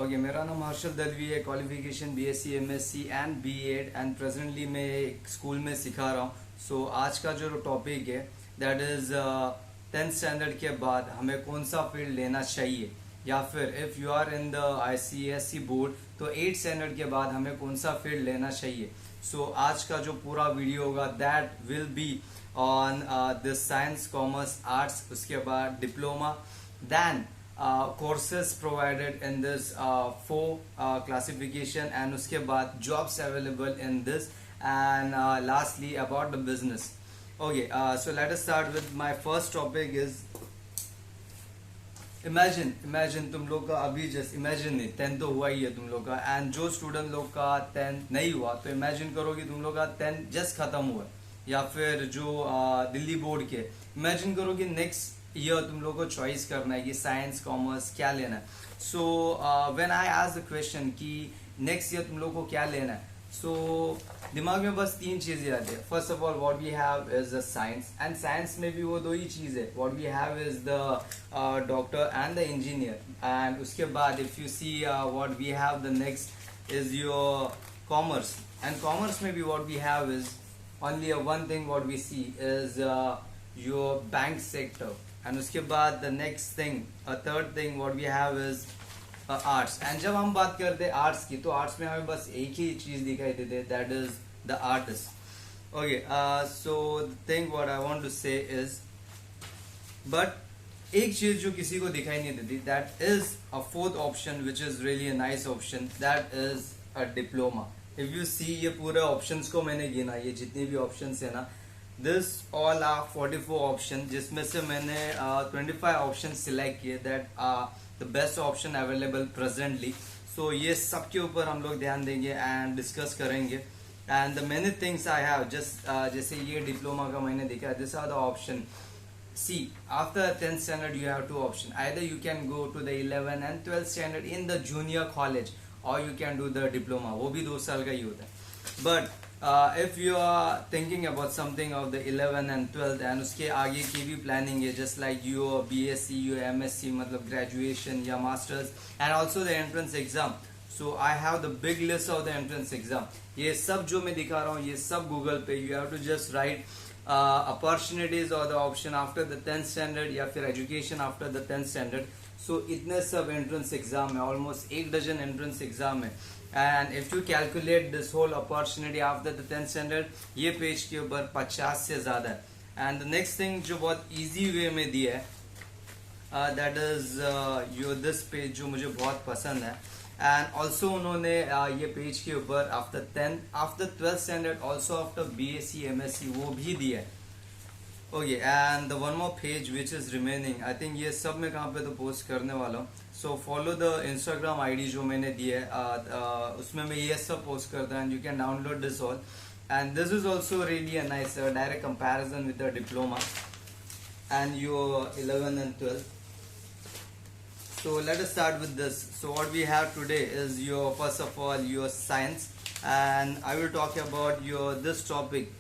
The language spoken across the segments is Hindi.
ओके मेरा नाम हर्षल दलवी है। Qualification BSc MSc and BEd and presently मैं एक स्कूल में सिखा रहा हूँ। सो आज का जो टॉपिक है दैट इज 10th स्टैंडर्ड के बाद हमें कौन सा फील्ड लेना चाहिए, या फिर if you are in the ICSE board तो 8th स्टैंडर्ड के बाद हमें कौन सा फील्ड लेना चाहिए। सो आज का जो पूरा वीडियो होगा that will be on this science commerce arts, उसके बाद diploma, then courses provided in this four classification, and उसके बाद jobs available in this, and lastly about the business. Okay, so let us start with my first topic is imagine तुम लोग का अभी जस्ट इमेजिन नहीं, 10th तो हुआ ही है तुम लोग का, एंड जो स्टूडेंट लोग का 10th नहीं हुआ तो इमेजिन करो कि तुम लोग का 10th जस्ट खत्म हुआ, या फिर जो दिल्ली बोर्ड के इमेजिन करो कि नेक्स्ट ईयर तुम लोग को चॉइस करना है कि साइंस कॉमर्स क्या लेना है। So when I ask the question कि नेक्स्ट ईयर तुम लोग को क्या लेना है, सो दिमाग में बस तीन चीजें आती है। First of all what we have is the science, and science में भी वो दो ही चीज है, what we have is the doctor and the engineer, and उसके बाद if you see what we have the next is your commerce, and commerce में भी what we have is only one thing what we see is your bank sector, and उसके बाद the next thing third thing what we have is arts. And जब हम बात करते हैं आर्ट्स की तो आर्ट्स में हमें बस एक ही चीज दिखाई देती है, that is the artist. Okay, so the thing what I want to say is, but एक चीज जो किसी को दिखाई नहीं देती, that is a fourth option which is really a nice option, that is a diploma. If you see ये पूरे ऑप्शंस को मैंने गिना, ये जितने भी ऑप्शंस है ना, दिस ऑल आर 44 ऑप्शन, जिसमें से मैंने 25 ऑप्शन सिलेक्ट किए that the best option available presently. So ये सब के ऊपर हम लोग ध्यान देंगे एंड डिस्कस करेंगे, and the many things I have just जैसे ये डिप्लोमा का मैंने देखा, this are the option. See after 10th standard you have two options, either you can go to the 11th and 12th standard in the junior college, or you can do the diploma, वो भी 2 साल का ही होता है। But if you are thinking about something of the 11th and 12th and उसके आगे की भी planning है, just like your BSc, your MSc मतलब graduation या masters, and also the entrance exam. So I have the big list of the entrance exam. ये सब जो मैं दिखा रहा हूँ ये सब गूगल पे, you have to just write opportunities or the option after the 10th standard या फिर education after the 10th standard. So इतने सब entrance exam है, almost 1 dozen entrance exam है, and if you calculate this whole opportunity after the 10th standard ये पेज के ऊपर 50 से ज्यादा है। and the next thing जो बहुत easy way में दिया है that is your this page जो मुझे बहुत पसंद है, and also उन्होंने ये पेज के ऊपर after 10th after 12th standard also after BSc MSc वो भी दिया है। Okay, and the one more page which is remaining, I think ये सब मैं कहाँ पे तो पोस्ट करने वाला हूँ। So follow the Instagram ID जो मैंने दी है, उसमें मैं ये सब पोस्ट करता हूँ, and you can download this all, and this is also really a nice direct comparison with the diploma and your 11th and 12th. So let us start with this. So what we have today is your first of all your science, and I will talk about your this topic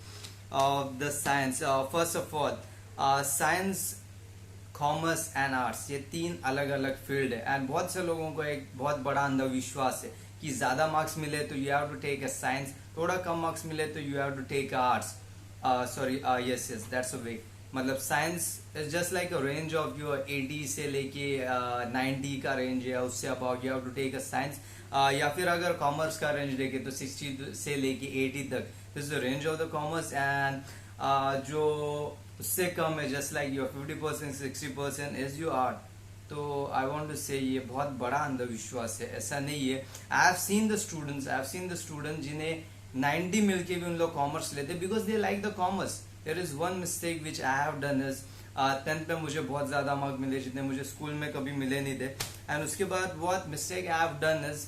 of the science. First of all, science, commerce and arts ये 3 अलग अलग फील्ड है, एंड बहुत से लोगों को एक बहुत बड़ा अंधविश्वास है कि ज्यादा मार्क्स मिले तो you have to take a science, थोड़ा कम मार्क्स मिले तो you have to take arts. Sorry, yes that's a way, मतलब science is just like a range of your 80 से लेके 90 का रेंज है, उससे about you have to take a science, या फिर अगर कॉमर्स का रेंज देखे तो 60 से लेके 80 तक, this is the range of the commerce, and जो उससे कम है just like your 50% 60% is your art. तो आई वांट टू से ये बहुत बड़ा अंधविश्वास है, ऐसा नहीं है। I have seen the student जिन्हें 90 मिलके भी उन लोग कॉमर्स लेते because they like the commerce. There is one mistake which I have done is 10th में मुझे बहुत ज्यादा मार्क मिले जितने मुझे स्कूल में कभी मिले नहीं थे, एंड उसके बाद what mistake I have done is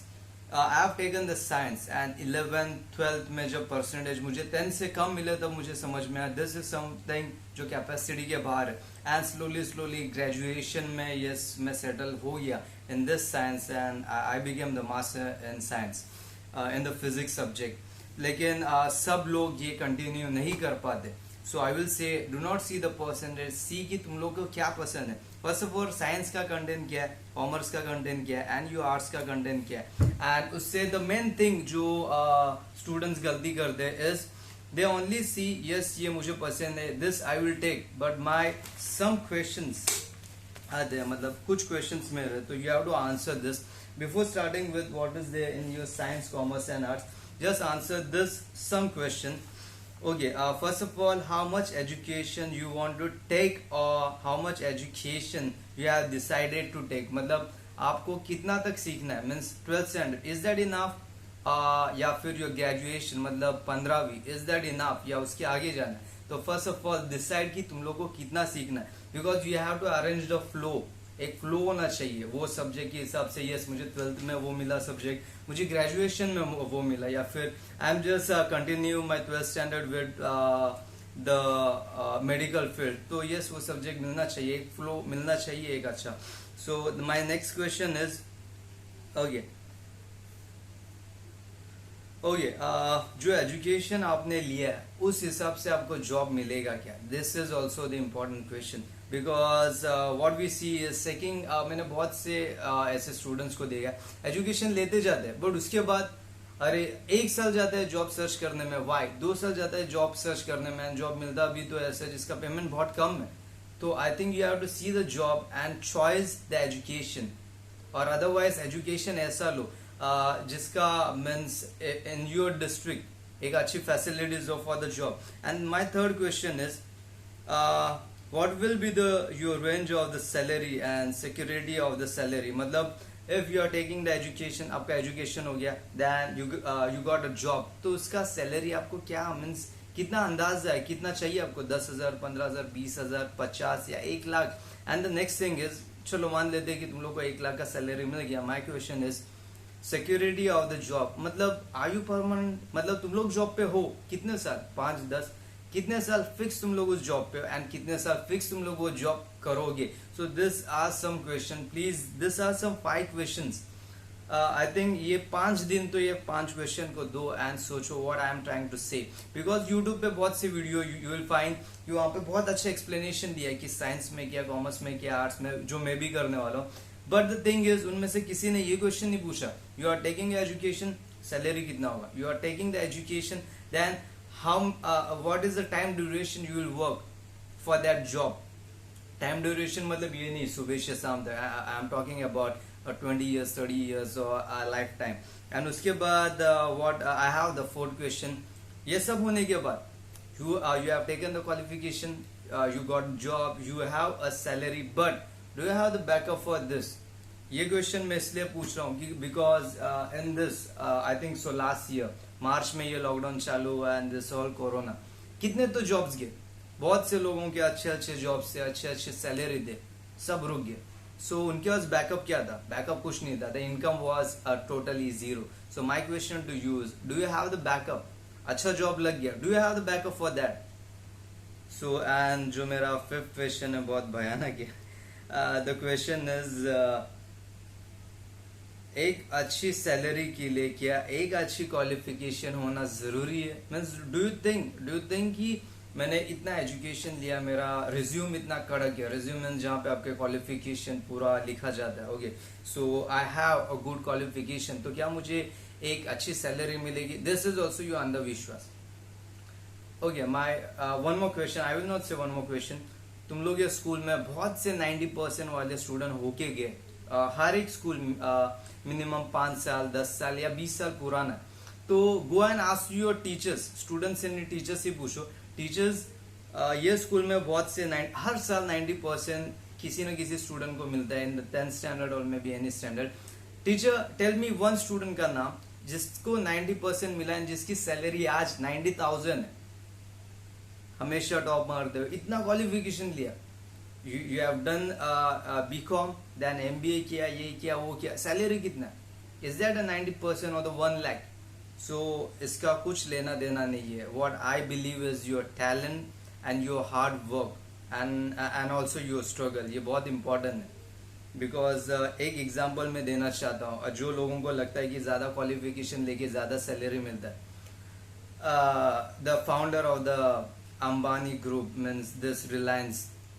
I have taken the science, and 11th 12th में जब परसेंटेज मुझे 10 से कम मिले तब मुझे समझ में आया दिस इज समथिंग जो कैपेसिटी के बाहर है, एंड स्लोली ग्रेजुएशन में यस मैं सेटल हो गया in this science, and I became the master in science in the physics subject. लेकिन सब लोग ये कंटिन्यू नहीं कर पाते, so I will say do not see the percentage, see कि तुम लोग को क्या पसंद है, फर्स्ट ऑफ ऑल साइंस का कंटेंट क्या है, कॉमर्स का कंटेंट क्या है, एंड यू आर्ट्स का कंटेंट क्या है. एंड उससे द मेन थिंग जो स्टूडेंट्स गलती करते हैं is they only see yes ये मुझे पसंद है, this I will take, but my some questions आते हैं, मतलब कुछ क्वेश्चंस में रहे, तो you have to answer this before starting with what is there in your science, commerce and arts. Just answer this some question. Okay, first of all, how much education you want to take or how much education you have decided to take. मतलब आपको कितना तक सीखना है, means 12th standard, is that enough, या फिर योर ग्रेजुएशन मतलब 15वीं, इज दैट इनफ या उसके आगे जाना है. तो फर्स्ट ऑफ ऑल डिसाइड कि तुम लोग को कितना सीखना है, because you have to arrange the flow. एक फ्लो होना चाहिए वो सब्जेक्ट के हिसाब से. यस मुझे 12th में वो मिला सब्जेक्ट, मुझे ग्रेजुएशन में वो मिला, या फिर I am just continue my 12th standard with the medical field. तो यस वो सब्जेक्ट मिलना चाहिए, एक फ्लो मिलना चाहिए एक अच्छा. So my next question is okay जो एजुकेशन आपने लिया है उस हिसाब से आपको जॉब मिलेगा क्या. This is also the important question, because what we see is seeking. मैंने बहुत से ऐसे स्टूडेंट्स को देखा एजुकेशन लेते जाते हैं, बट उसके बाद अरे 1 साल जाता है जॉब सर्च करने में, वाई 2 साल जाता है जॉब सर्च करने में, जॉब मिलता भी तो ऐसा जिसका पेमेंट बहुत कम है. तो I think you have to see the job and choice the education, और अदरवाइज एजुकेशन ऐसा लो जिसका मीन्स इन योर डिस्ट्रिक्ट एक अच्छी फैसिलिटीज हो for the job. And my third question is what will be the your range of the salary and security of the salary. मतलब if you are taking the education, आपका education हो गया, then you got a job, तो उसका salary आपको क्या मीन्स कितना अंदाजा है, कितना चाहिए आपको, 10,000, 15,000, 20,000, 50 या 1 lakh. And the next thing is चलो मान लेते हैं कि तुम लोग को 1 लाख का सैलरी मिल गया. My question is security of the job, मतलब आर यू परमानेंट, मतलब तुम लोग जॉब पे हो कितने साल, 5, 10, कितने साल फिक्स तुम लोग उस जॉब पे, एंड कितने साल फिक्स तुम लोग वो जॉब करोगे. So this are some question, please this are some 5 questions. I think ये 5 दिन तो ये 5 क्वेश्चन को दो एंड सोचो what I am trying to say, because YouTube पे बहुत से वीडियो यू विल फाइंड कि वहाँ पे बहुत अच्छा एक्सप्लेनेशन दिया है कि साइंस में क्या, कॉमर्स में क्या, आर्ट्स में, जो मैं भी करने वाला हूँ. बट द थिंग इज उनमें से किसी ने ये क्वेश्चन नहीं पूछा you are taking education, salary कितना होगा. You are taking the education, then how what is the time duration you will work for that job. Time duration मतलब ये नहीं सुबह से शाम तक, I am talking about 20 years, 30 years or a lifetime. And उसके बाद what I have the 4th question. ये सब होने के बाद you have taken the qualification, you got job, you have a salary, but do you have the backup for this. ये क्वेश्चन मैं इसलिए पूछ रहा हूँ कि because in this I think so last year March में ये लॉकडाउन चालू हुआ एंड दिस ऑल कोरोना, कितने तो जॉब्स गए, बहुत से लोगों के अच्छे अच्छे जॉब से अच्छे अच्छे सैलरी थे, सब रुक गए. सो उनके पास बैकअप क्या था, बैकअप कुछ नहीं था, the income was totally zero. So my question to you is do you have the backup. अच्छा जॉब लग गया, do you have the backup for that. So and जो मेरा 5th क्वेश्चन है बहुत भयानक है. द क्वेश्चन इज एक अच्छी सैलरी के लिए क्या एक अच्छी क्वालिफिकेशन होना जरूरी है. मीन्स डू यू थिंक कि मैंने इतना एजुकेशन लिया, मेरा रिज्यूम इतना कड़क है, रिज्यूम जहाँ पे आपके क्वालिफिकेशन पूरा लिखा जाता है, okay, so I have a good qualification, तो क्या मुझे एक अच्छी सैलरी मिलेगी. दिस इज ऑल्सो योर अंधविश्वास. Okay, my one more question, I will not से वन मोर क्वेश्चन. तुम लोग ये स्कूल में बहुत से 90% वाले स्टूडेंट होके गए, हर एक स्कूल मिनिमम 5 साल 10 साल या 20 साल पुराना. तो go and ask your teachers, students से नहीं टीचर्स ही पूछो, टीचर्स ये स्कूल में बहुत से हर साल 90% किसी न किसी स्टूडेंट को मिलता है इन द 10th स्टैंडर्ड और maybe any standard. Teacher tell me one student का नाम जिसको 90% मिला है, जिसकी सैलरी आज 90,000 है, हमेशा टॉप मारते हो, इतना क्वालिफिकेशन लिया, you have done BCom, then MBA किया, ये किया, वो किया, सैलरी कितना, is that a 90% or the 1 lakh. So इसका कुछ लेना देना नहीं है. What I believe is your talent and your hard work and also your struggle. ये बहुत important है, because एक एग्जाम्पल मैं देना चाहता हूँ जो लोगों को लगता है कि ज्यादा क्वालिफिकेशन लेके ज्यादा सैलरी मिलता है. The founder of the Ambani group, means this Reliance,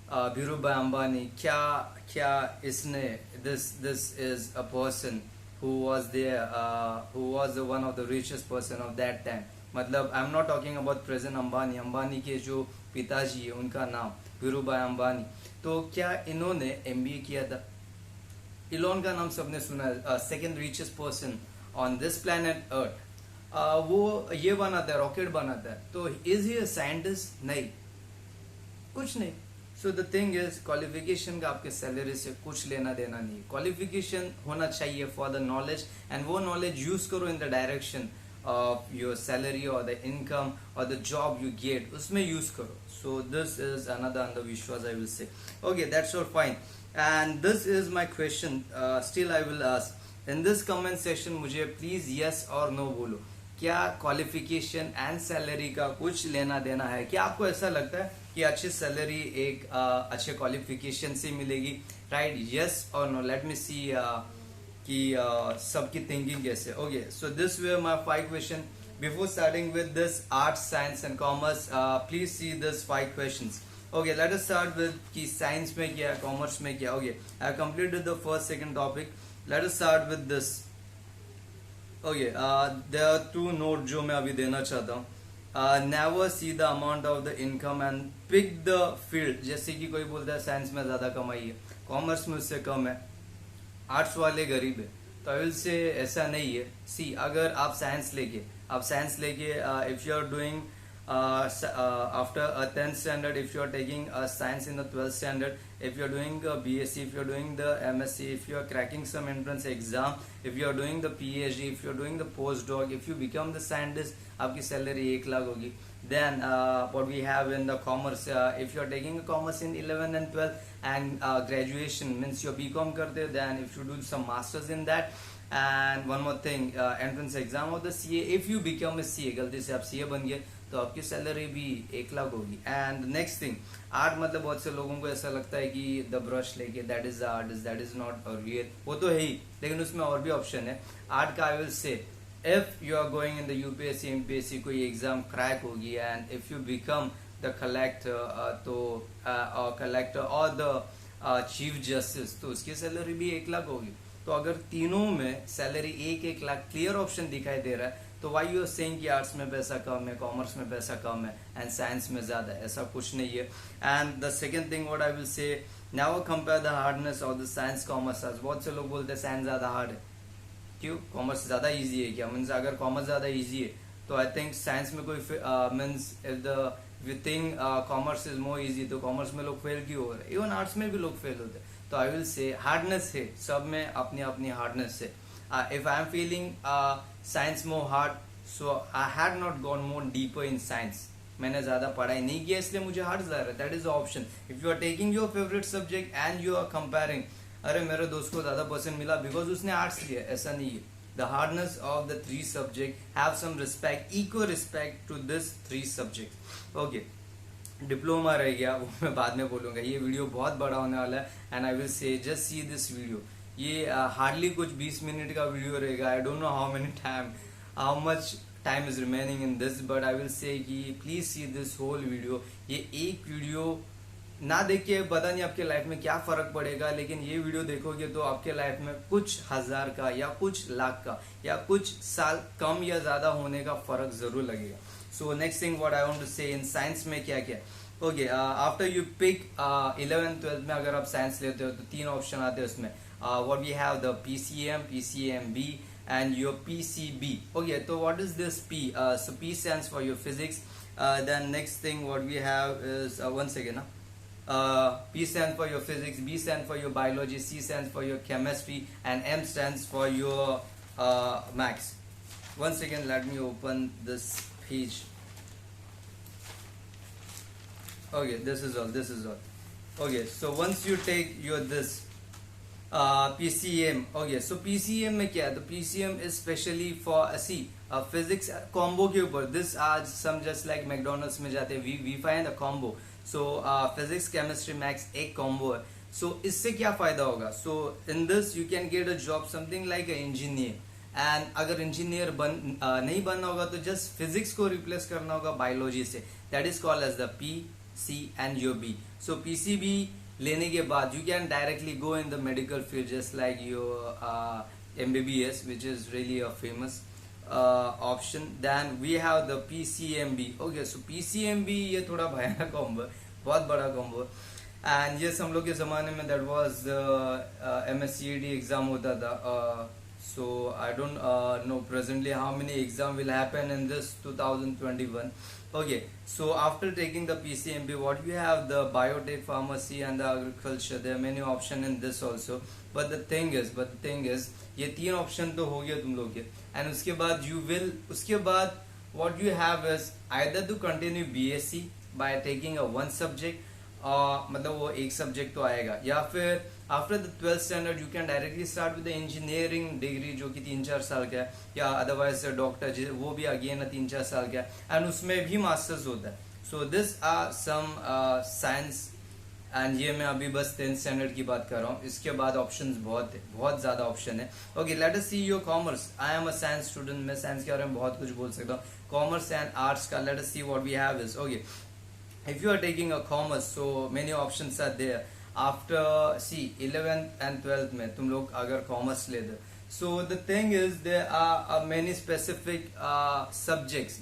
Dhirubhai Ambani, क्या क्या इसने, this is a person who was there, who was the one of the richest person of that time. मतलब आई am not talking about present Ambani, Ambani के जो पिताजी है उनका नाम धीरूभाई अंबानी, तो क्या इन्होंने एमबीए किया था? इलॉन का नाम सबने सुना है, second richest person on this planet earth, वो ये बनाता है, रॉकेट बनाता है, तो इज ही अ साइंटिस्ट? नहीं, कुछ नहीं. सो द थिंग इज, क्वालिफिकेशन का आपके सैलरी से कुछ लेना देना नहीं. क्वालिफिकेशन होना चाहिए फॉर द नॉलेज, एंड वो नॉलेज यूज करो in the direction of your salary और द इनकम और द जॉब यू गेट, उसमें यूज करो. सो दिस इज अनदर अंधविश्वास आई विल से. Okay, that's all fine. And this is my question, still I will ask in this comment section, मुझे प्लीज यस और नो बोलो, क्या क्वालिफिकेशन एंड सैलरी का कुछ लेना देना है? क्या आपको ऐसा लगता है कि अच्छी सैलरी एक अच्छे क्वालिफिकेशन से मिलेगी? राइट, यस और नो. लेट मी सी कि सबकी थिंकिंग कैसे. Okay, so this way my 5 question. Before starting with this arts, science and commerce, please see this 5 questions. Okay, let us start with कि साइंस में क्या, कॉमर्स में क्या. Okay, I have completed the first second topic. Let us start with this. Okay, there are 2 note जो मैं अभी देना चाहता हूँ. Never see the amount of the income and pick the field. जैसे कि कोई बोलता है साइंस में ज्यादा कमाई है, कॉमर्स में उससे कम है, आर्ट्स वाले गरीब है, तो आई विल से ऐसा नहीं है. सी, अगर आप साइंस लेके if you are doing after a 10th standard, if you are taking science in the 12th standard, if you are doing BSc, if you are doing the MSc, if you are cracking some entrance exam, if you are doing the PhD, if you are doing the postdoc, if you become the scientist, आपकी सैलरी 1 लाख होगी. Then what we have in the commerce, if you are taking a commerce in 11 and 12 and graduation means you BCom करते हो, then if you do some masters in that, and one more thing, entrance exam of the CA, if you become a CA, गलती से आप CA बन गए तो आपकी सैलरी भी 1 लाख होगी. एंड नेक्स्ट थिंग, आर्ट मतलब बहुत से लोगों को ऐसा लगता है कि द ब्रश लेके that is art, that is not real. वो तो है ही, लेकिन उसमें और भी ऑप्शन है आर्ट का. I will say, if you are going in the UPSC MPSC कोई एग्जाम क्रैक होगी and if you become the collector, तो कलेक्टर और द चीफ जस्टिस, तो उसकी सैलरी भी 1 लाख होगी. तो अगर तीनों में सैलरी 1-1 लाख क्लियर ऑप्शन दिखाई दे रहा है, तो वाई यू आर सेइंग कि आर्ट्स में पैसा कम है, कॉमर्स में पैसा कम है एंड साइंस में ज्यादा है? ऐसा कुछ नहीं है. And the second thing what I will से, now compare the hardness of the science commerce. बहुत से लोग बोलते हैं साइंस ज्यादा हार्ड है, क्यों? कॉमर्स ज्यादा इजी है क्या? मीन्स अगर कॉमर्स ज्यादा इजी है तो आई थिंक साइंस में कोई means if the thing commerce is more easy, तो कॉमर्स में लोग फेल क्यों हो रहे हैं? इवन आर्ट्स में भी लोग फेल होते हैं. तो आई विल से हार्डनेस है, सब में अपनी अपनी हार्डनेस है. If I am feeling science more hard, so I had not gone more deeper in science. मैंने ज्यादा पढ़ाई नहीं किया इसलिए मुझे हार्ड जा रहा है. That is the option. If you are taking your favourite subject and you are comparing, अरे मेरे दोस्त को ज्यादा परसेंट मिला बिकॉज उसने आर्ट्स लिया, ऐसा नहीं है. The hardness of the 3 subject have some respect, equal respect to this 3 subject. Okay, diploma रह गया, वो मैं बाद में बोलूंगा. ये वीडियो बहुत बड़ा होने वाला है and I will say just see this video. ये हार्डली कुछ 20 मिनट का वीडियो रहेगा. I don't know how much time is remaining in this, but I will say कि please see this whole video. ये एक वीडियो ना देख के पता नहीं आपके लाइफ में क्या फर्क पड़ेगा, लेकिन ये वीडियो देखोगे तो आपके लाइफ में कुछ हजार का या कुछ लाख का या कुछ साल कम या ज्यादा होने का फर्क जरूर लगेगा. So next thing what I want to say, in science में क्या क्या. Okay, after you pick 11th 12th में अगर आप साइंस लेते हो तो 3 ऑप्शन आते हैं उसमें. What we have the PCM, PCMB and your PCB. Okay, so what is this P? So P stands for your physics. Then next thing what we have is one second. P stands for your physics, B stands for your biology, C stands for your chemistry, and M stands for your maths. One second, let me open this page. Okay, this is all. Okay, so once you take your this PCM. Okay, so PCM में क्या है? तो PCM is specially for physics combo के ऊपर. This आज some just like McDonald's में जाते हैं, we find a combo. So physics, chemistry, maths एक combo है. So इससे क्या फायदा होगा? So in this you can get a job something like an engineer. And अगर इंजीनियर नहीं बनना होगा तो जस्ट फिजिक्स को रिप्लेस करना होगा बायोलॉजी से. That is called as the P C and your B. So PCB लेने के बाद you can directly go in the medical field just like your MBBS, which is really a famous option. Then we have the PCMB. Okay, so PCMB ये थोड़ा भयानक कॉम्बो, बहुत बड़ा कॉम्बो. एंड ये हम लोग के ज़माने में दैट वाज MSCED एग्ज़ाम होता था. So I don't know presently how many exam will happen in this 2021. Okay, so after taking the PCMB, what you have the biotech, pharmacy and the agriculture. There are many option in this also. But the thing is, ये तीन option तो हो गया तुम लोग के. And उसके बाद उसके बाद what you have is either to continue BSc by taking a one subject, मतलब वो एक सब्जेक्ट तो आएगा, या फिर after the 12th standard you can directly start with engineering degree जो कि 3-4 साल का है, या अदरवाइज डॉक्टर वो भी अगेन 3-4 साल का है, एंड उसमें भी मास्टर्स होता है. So this are some science, and ये मैं अभी बस 10th स्टैंडर्ड की बात कर रहा हूँ. इसके बाद ऑप्शंस बहुत ज्यादा ऑप्शन है. Okay, let us see your commerce. I am a science student, मैं साइंस के बारे में बहुत कुछ बोल सकता हूँ. कॉमर्स एंड आर्ट्स का let us see what we have is. Okay, if you are taking a commerce, so many options are there. After 11th and 12th में तुम लोग अगर commerce लेते, so the thing is there are many specific subjects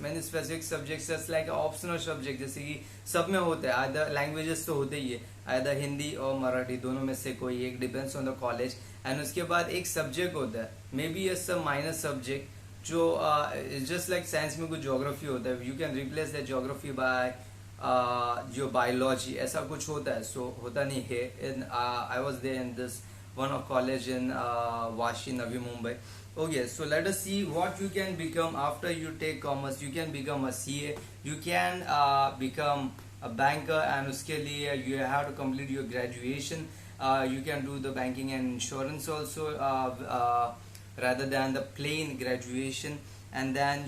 just like optional subject, जैसे कि सब में होते हैं. either languages तो होते ही है, either हिंदी और मराठी दोनों में से कोई एक, depends on the college. and उसके बाद एक subject होता है, maybe a some minor subject जो just like science में कुछ geography होता है, you can replace that geography by जो बायोलॉजी ऐसा कुछ होता है. सो होता नहीं है. In I was there in this one of college in Vashi, Navi Mumbai. Okay, so let us see what you can become after you take commerce. You can become a CA, you can become a banker, and उसके लिए you have to complete your graduation. You can do the banking and insurance also rather than the plain graduation. And then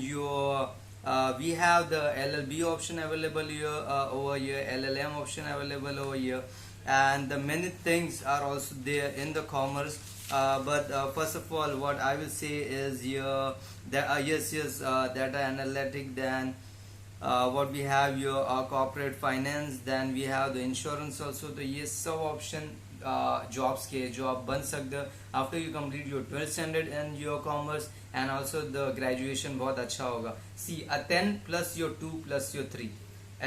we have the LLB option available here, over here, LLM option available over here, and the many things are also there in the commerce. But first of all, what I will say is here that data analytic. Then what we have here, corporate finance. Then we have the insurance also. तो ये सब option jobs के जो आप बन सकते हो after you complete your 12th standard and your commerce, and also the graduation बहुत अच्छा होगा. See, a 10 plus your 2 plus your 3,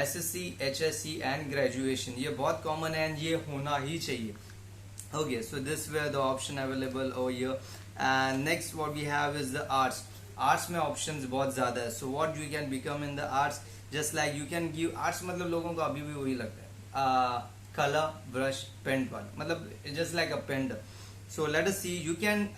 SSC, HSC and graduation, ये बहुत common है and ये होना ही चाहिए. Okay, so this were the option available over here. And next what we have is the arts. Arts में options बहुत ज़्यादा है. So what you can become in the arts, just like you can give arts, मतलब लोगों को अभी भी वही लगता है color, brush, paint वाला, मतलब just like a painter. So let us see, you can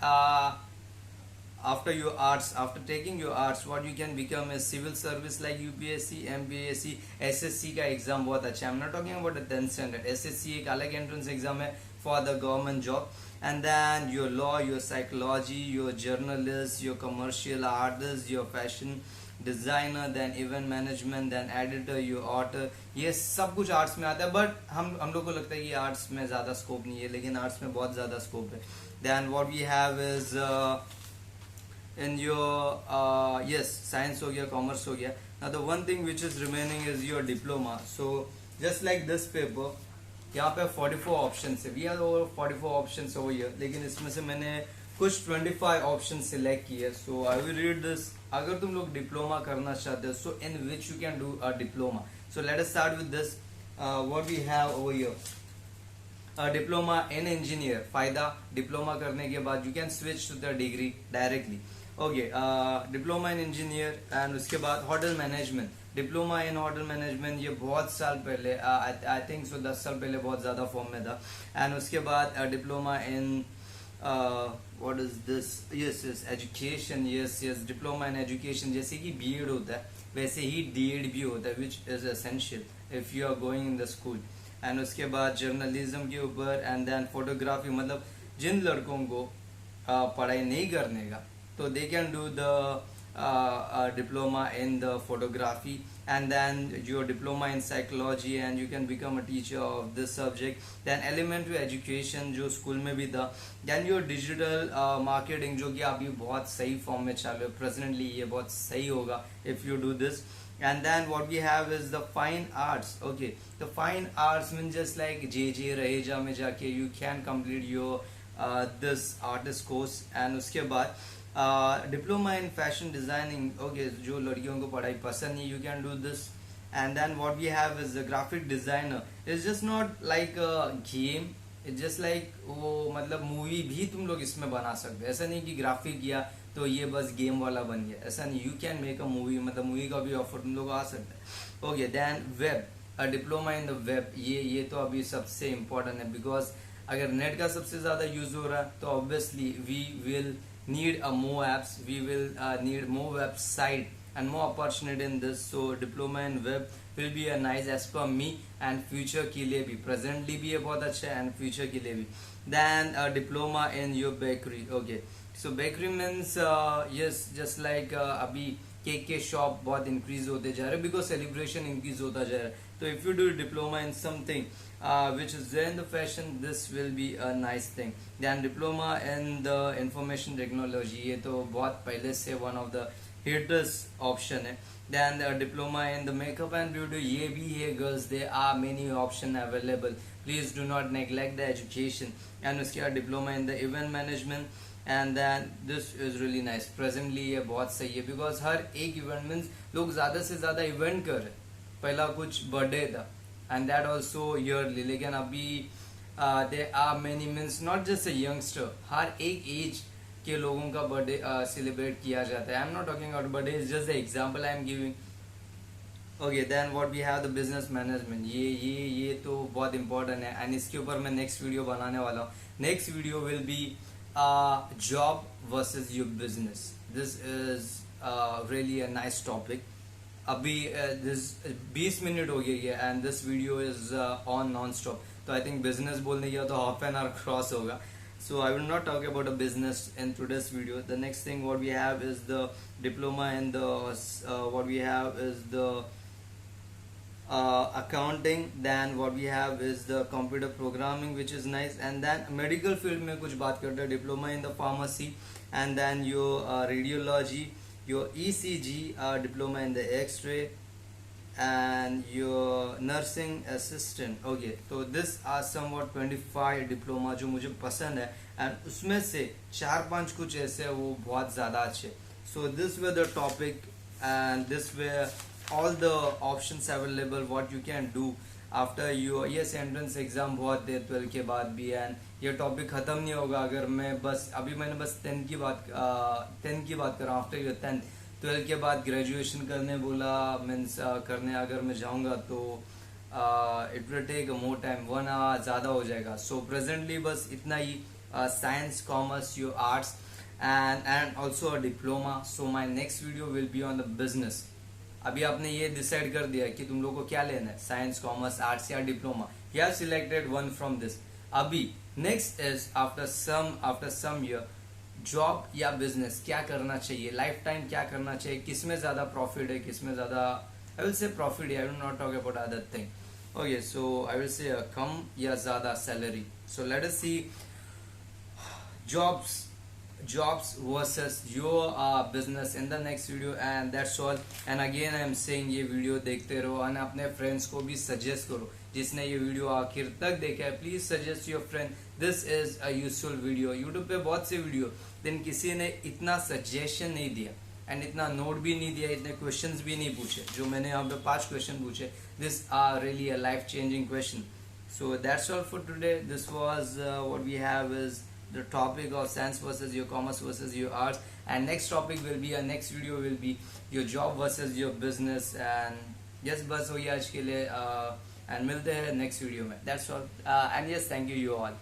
after your arts, after taking your arts, what you can become is civil service like UPSC, MPSC, SSC का exam बहुत अच्छा है. I'm not talking about the 10th standard. SSC एक अलग entrance exam है for the government job. And then your law, your psychology, your journalist, your commercial artist, your fashion designer, then event management, then editor, your author, ये सब कुछ आर्ट्स में आता है. बट हम लोग को लगता है कि आर्ट्स में ज़्यादा स्कोप नहीं है, लेकिन आर्ट्स में बहुत ज़्यादा स्कोप है. Then what we have is in your yes, science हो गया, commerce हो गया. Now the one thing which is remaining is your diploma. So just like this paper, यहाँ पे 44 options है. We have over 44 options over here, लेकिन इसमें से मैंने कुछ 25 options select किए. So I will read this. अगर तुम लोग डिप्लोमा करना चाहते हो, so in which you can do a diploma. So let us start with this. What we have over here, diploma in engineer. फायदा डिप्लोमा करने के बाद you can switch to the degree directly. Okay, diploma in engineer. And उसके बाद hotel management. Diploma in hotel management ये बहुत साल पहले, आई थिंक सो 10 साल पहले बहुत ज़्यादा फॉर्म में था. एंड उसके बाद diploma in what is this, yes education. Yes diploma in education. जैसे कि बीएड होता है वैसे ही डीएड भी होता है, which is essential if you are going in the school. And उसके बाद जर्नलिज्म के ऊपर. एंड देन फोटोग्राफी, मतलब जिन लड़कों को पढ़ाई नहीं करने का, तो they can do the a diploma in the photography, and then your diploma in psychology, and you can become a teacher of this subject. Then elementary education जो स्कूल में भी था, then your digital marketing जो कि अभी बहुत सही फॉर्म में चालू है presently, ये बहुत सही होगा if you do this. And then what we have is the fine arts. Okay, the fine arts means just like JJ Raheja में जाके you can complete your this artist course, and उसके बाद diploma in fashion designing. Okay, जो लड़कियों को पढ़ाई पसंद नहीं, you can do this. And then what we have is the graphic designer. It's just not like a game, it's just like वो मतलब मूवी भी तुम लोग इसमें बना सकते हो. ऐसा नहीं कि ग्राफिक किया तो ये बस गेम वाला बन गया, ऐसा नहीं. You can make a movie, मतलब मूवी का भी ऑफर तुम लोग आ सकता है. Okay, then web, a diploma in the web. ये तो अभी सबसे इम्पोर्टेंट है, बिकॉज अगर नेट का सबसे ज्यादा यूज हो रहा है तो obviously we will need more apps, we will need more website and more opportunity in this. So diploma in web will be a nice as per me, and future के लिए भी, presently भी ये बहुत अच्छा है and future के लिए भी. Then diploma in your bakery. Okay, so bakery means yes, just like अभी केक के शॉप बहुत इंक्रीज होते जा रहे हैं बिकॉज सेलिब्रेशन इंक्रीज होता जा रहा है. तो if you do diploma in something which is there in the fashion, this will be a nice thing. Then diploma in the information technology, ये तो बहुत पहले से one of the hittest option है. Then diploma in the makeup and beauty, ये भी है girls, there are many option available. Please do not neglect the education. And उसके बाद diploma in the event management, and then this is really nice. Presently ये बहुत सही है because हर एक event means लोग ज़्यादा से ज़्यादा event कर रहे. पहला कुछ बर्थडे था and that also yearly, लेकिन अभी there are many means not just a youngster, हर एक एज के लोगों का बर्थडे सेलिब्रेट किया जाता है. I am not talking about birthday, is just the example I am giving. Okay, then what we have the business management. ये तो बहुत इंपॉर्टेंट है एंड इसके ऊपर मैं नेक्स्ट वीडियो बनाने वाला हूँ. Next video will B job versus your business. This is really a nice topic. अभी 20 मिनट हो गई है and this video is on non stop. तो आई थिंक बिजनेस बोलने गया तो हाफ एन आवर क्रॉस होगा. So I will not talk about a business in today's video. The next thing what we have is the diploma and the what we have is the accounting. Then what we have is the computer programming, which is nice. And then medical field में कुछ बात करते हैं, diploma in the pharmacy, and then your radiology, your ECG, diploma in the X-ray, and your nursing assistant. Okay, so this are somewhat 25 diploma जो मुझे पसंद है and उसमें से 4-5 कुछ ऐसे वो बहुत ज़्यादा अच्छे. So this were the topic and this were all the options available what you can do after your yes entrance exam बहुत है 12 के बाद भी. and ये टॉपिक ख़त्म नहीं होगा अगर मैं बस अभी मैंने बस 10 की बात कर रहा हूँ. आफ्टर योर 10 12 के बाद ग्रेजुएशन करने बोला मीन्स करने अगर मैं जाऊंगा तो it will take more time, 1 hour ज़्यादा हो जाएगा. सो प्रेजेंटली बस इतना ही. Science, commerce, your arts and also a diploma. So my next video will be on the business. अभी आपने ये डिसाइड कर दिया कि तुम लोग को क्या लेना है, साइंस, कॉमर्स, आर्ट्स या diploma. You have selected one from this. अभी next is after some year, job या बिजनेस क्या करना चाहिए, लाइफ टाइम क्या करना चाहिए, किसमें ज्यादा प्रॉफिट है, किसमें ज्यादा I will say profit. I will not talk about other thing. Okay, so I will say कम या ज्यादा salary. So let us see jobs versus your business in the next video, and that's all. And again I am saying ये वीडियो देखते रहो और अपने फ्रेंड्स को भी सजेस्ट करो. जिसने ये वीडियो आखिर तक देखा है please suggest your friend. This is a useful video. YouTube पे बहुत से वीडियो देन किसी ने इतना सजेशन नहीं दिया एंड इतना नोट भी नहीं दिया, इतने क्वेश्चंस भी नहीं पूछे जो मैंने यहाँ पे 5 क्वेश्चन पूछे. This are really a life changing question. So that's all for today. This was what we have is the topic of science versus your commerce versus your arts, and next topic will be next video will be your job versus your business. and yes बस हो गया आज के लिए and मिलते हैं next video में. That's all and yes, thank you all.